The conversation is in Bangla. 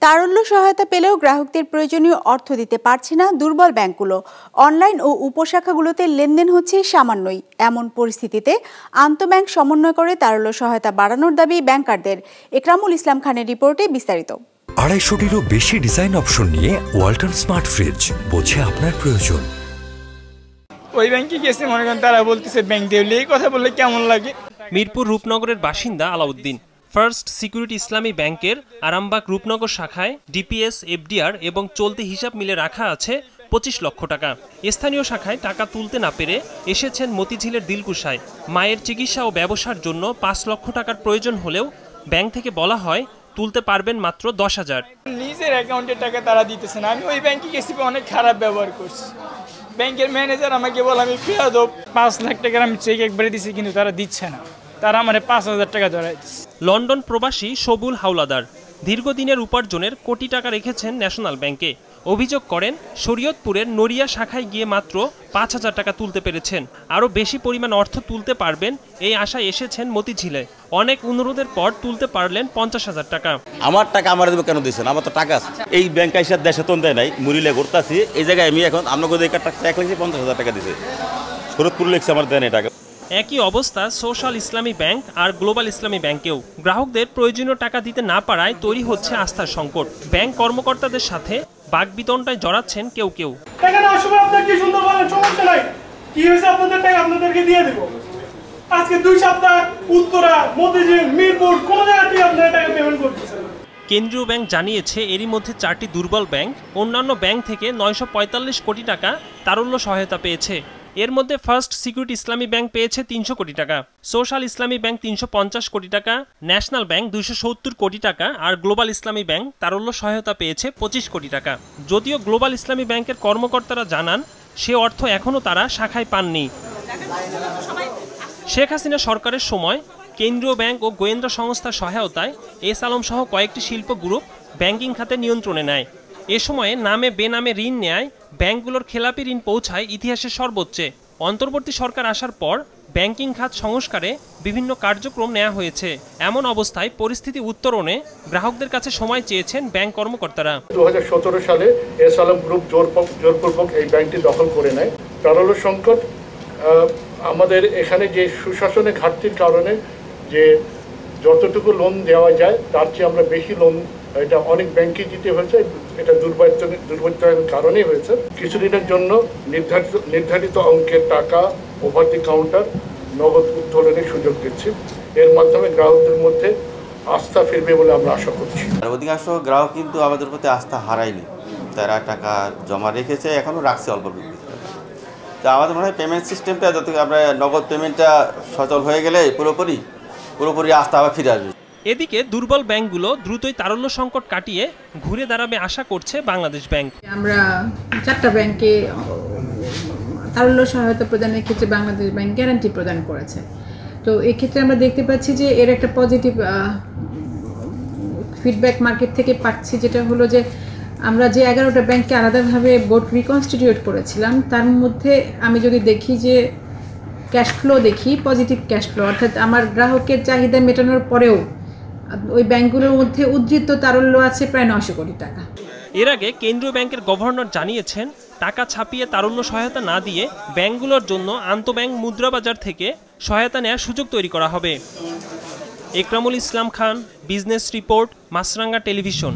তারল্য সহায়তা পেলেও গ্রাহকদের প্রয়োজনীয় অর্থ দিতে পারছে না দুর্বল ব্যাংকগুলো। অনলাইন ও উপশাখাগুলোতে লেনদেন হচ্ছে সামান্যই। এমন পরিস্থিতিতে আন্তঃব্যাংক সমন্বয় করে তারল্য সহায়তা বাড়ানোর দাবি ব্যাংকারদের। একরামুল ইসলাম খানের রিপোর্টে বিস্তারিত। 250-টিরও বেশি ডিজাইন অপশন নিয়ে ওয়ালটন স্মার্ট ফ্রিজ, বোঝে আপনার প্রয়োজন। ওই ব্যাংকে গেছে, মনে করেন তারা বলতেছে ব্যাংক দেউলে, এই কথা বললে কেমন লাগে। মিরপুর রূপনগরের বাসিন্দা আলাউদ্দিন ফার্স্ট সিকিউরিটি ইসলামী ব্যাংকের আরামবাগ রূপনগর শাখায় ডিপিএস, এফডিআর এবং চলতি হিসাব মিলে রাখা আছে 25 লক্ষ টাকা। স্থানীয় শাখায় টাকা তুলতে না পেরে এসেছেন মতিঝিলের দিলকুশায়। মায়ের চিকিৎসা ও ব্যবসার জন্য 5 লক্ষ টাকার প্রয়োজন হলেও ব্যাংক থেকে বলা হয় তুলতে পারবেন মাত্র 10,000। নিজের অ্যাকাউন্টের টাকা তারা দিতেছে না। আমি ওই ব্যাংকে গেছি, অনেক খারাপ ব্যবহার করছি। ব্যাংকের ম্যানেজার আমাকে বলে আমি বেয়াদব। 5 লাখ টাকার আমি চেক একবারে দিছি, কিন্তু তারা দিচ্ছে না। তারা আমার 5,000 টাকা ধরাই দিচ্ছে। লন্ডন প্রবাসী সবুল হাওলাদার দীর্ঘদিনের উপার্জনের কোটি টাকা রেখেছেন ন্যাশনাল ব্যাংকে। অভিযোগ করেন শরীয়তপুরের নড়িয়া শাখায় গিয়ে মাত্র 5,000 টাকা তুলতে পেরেছেন। আরও বেশি পরিমাণ অর্থ তুলতে পারবেন এই আশায় এসেছেন মতিঝিলে। অনেক অনুরোধের পর তুলতে পারলেন 50,000 টাকা। আমার টাকা আমার দেবো কেন দিয়েছেন? আমার তো টাকা আছে। এই ব্যাংক আইসার দেশে তো দেয় নাই, মুরিলে ঘুরতেছি। এই জায়গায় আমি এখন আপনাকে 1,50,000 টাকা দিয়েছে, শরৎপুর লেগছে, আমার দেয় নাই টাকা। একই অবস্থা সোশ্যাল ইসলামী ব্যাংক আর গ্লোবাল ইসলামী ব্যাংকেও। গ্রাহকদের প্রয়োজনীয় টাকা দিতে না পারায় তৈরি হচ্ছে আস্থার সংকট। ব্যাংক কর্মকর্তাদের সাথে বাকবিতণ্ডায় জড়াচ্ছেন কেউ কেউ। আজকে 2 সপ্তাহ উত্তরা, মতিঝিল, মিরপুর কোন জায়গাতেই আপনারা টাকা পেমেন্ট করতেছেন। কেন্দ্রীয় ব্যাংক জানিয়েছে এরই মধ্যে 4টি দুর্বল ব্যাংক অন্যান্য ব্যাংক থেকে 945 কোটি টাকা তারল্য সহায়তা পেয়েছে। এর মধ্যে ফার্স্ট সিকিউরিটি ইসলামী ব্যাংক পেয়েছে 300 কোটি টাকা, সোশ্যাল ইসলামী ব্যাংক 350 কোটি টাকা, ন্যাশনাল ব্যাংক 270 কোটি টাকা আর গ্লোবাল ইসলামী ব্যাংক তারল্য সহায়তা পেয়েছে 25 কোটি টাকা। যদিও গ্লোবাল ইসলামী ব্যাংকের কর্মকর্তারা জানান সে অর্থ এখনও তারা শাখায় পাননি। শেখ হাসিনা সরকারের সময় কেন্দ্রীয় ব্যাংক ও গোয়েন্দা সংস্থার সহায়তায় এস আলম সহ কয়েকটি শিল্প গ্রুপ ব্যাংকিং খাতে নিয়ন্ত্রণে নেয়। এ সময়ে নামে বেনামে ঋণ নেয় ব্যাংকগুলোর খেলাপি ঋণ পৌঁছায় ইতিহাসের সর্বোচ্চে। অন্তর্বর্তী সরকার আসার পর ব্যাংকিং খাত সংস্কারে বিভিন্ন কার্যক্রম নেওয়া হয়েছে। এমন অবস্থায় পরিস্থিতি উত্তরণে গ্রাহকদের কাছে সময় চেয়েছেন ব্যাংক কর্মকর্তারা। 2017 সালে এস আলম গ্রুপ জোরপূর্বক এই ব্যাংকটি দখল করে নেয়। তারল্য সংকট, আমাদের এখানে যে সুশাসনের ঘাটতির কারণে যে যতটুকু লোন দেওয়া যায় তার চেয়ে আমরা বেশি লোন, এটা অনেক ব্যাংকে দিতে হয়েছে। এটা দুর্বৃত্তায়নের কারণেই হয়েছে। কিছুদিনের জন্য নির্ধারিত অঙ্কের টাকা ওভার দি কাউন্টার নগদ উত্তোলনের সুযোগ দিচ্ছে। এর মাধ্যমে গ্রাহকদের মধ্যে আস্থা ফিরবে বলে আমরা আশা করছি। অধিকাংশ গ্রাহক কিন্তু আমাদের প্রতি আস্থা হারায়নি, তারা টাকা জমা রেখেছে, এখনও রাখছে অল্প বিক্রি। তো আমাদের মনে হয় পেমেন্ট সিস্টেমটা যত আমরা নগদ পেমেন্টটা সচল হয়ে গেলে পুরোপুরি আস্থা আবার ফিরে আসবে। এদিকে দুর্বল ব্যাংকগুলো দ্রুতই তারল্য সংকট কাটিয়ে ঘুরে দাঁড়াবে আশা করছে বাংলাদেশ ব্যাংক। আমরা 4টা ব্যাংকে তারল্য সহায়তা প্রদানের ক্ষেত্রে বাংলাদেশ ব্যাংক গ্যারান্টি প্রদান করেছে। তো এই ক্ষেত্রে আমরা দেখতে পাচ্ছি যে এর একটা পজিটিভ ফিডব্যাক মার্কেট থেকে পাচ্ছি, যেটা হলো যে আমরা যে 11টা ব্যাংককে আলাদাভাবে বোর্ড রিকনস্টিটিউট করেছিলাম তার মধ্যে আমি যদি দেখি যে ক্যাশ ফ্লো দেখি, পজিটিভ ক্যাশ ফ্লো, অর্থাৎ আমার গ্রাহকের চাহিদা মেটানোর পরেও ওই ব্যাংকগুলোর মধ্যে উদ্ধৃত তারল্য আছে প্রায় 900 কোটি টাকা। এর আগে কেন্দ্রীয় ব্যাংকের গভর্নর জানিয়েছেন টাকা ছাপিয়ে তারল্য সহায়তা না দিয়ে ব্যাংকগুলোর জন্য আন্তঃব্যাংক মুদ্রা বাজার থেকে সহায়তা নেওয়ার সুযোগ তৈরি করা হবে। একরামুল ইসলাম খান, বিজনেস রিপোর্ট, মাছরাঙ্গা টেলিভিশন।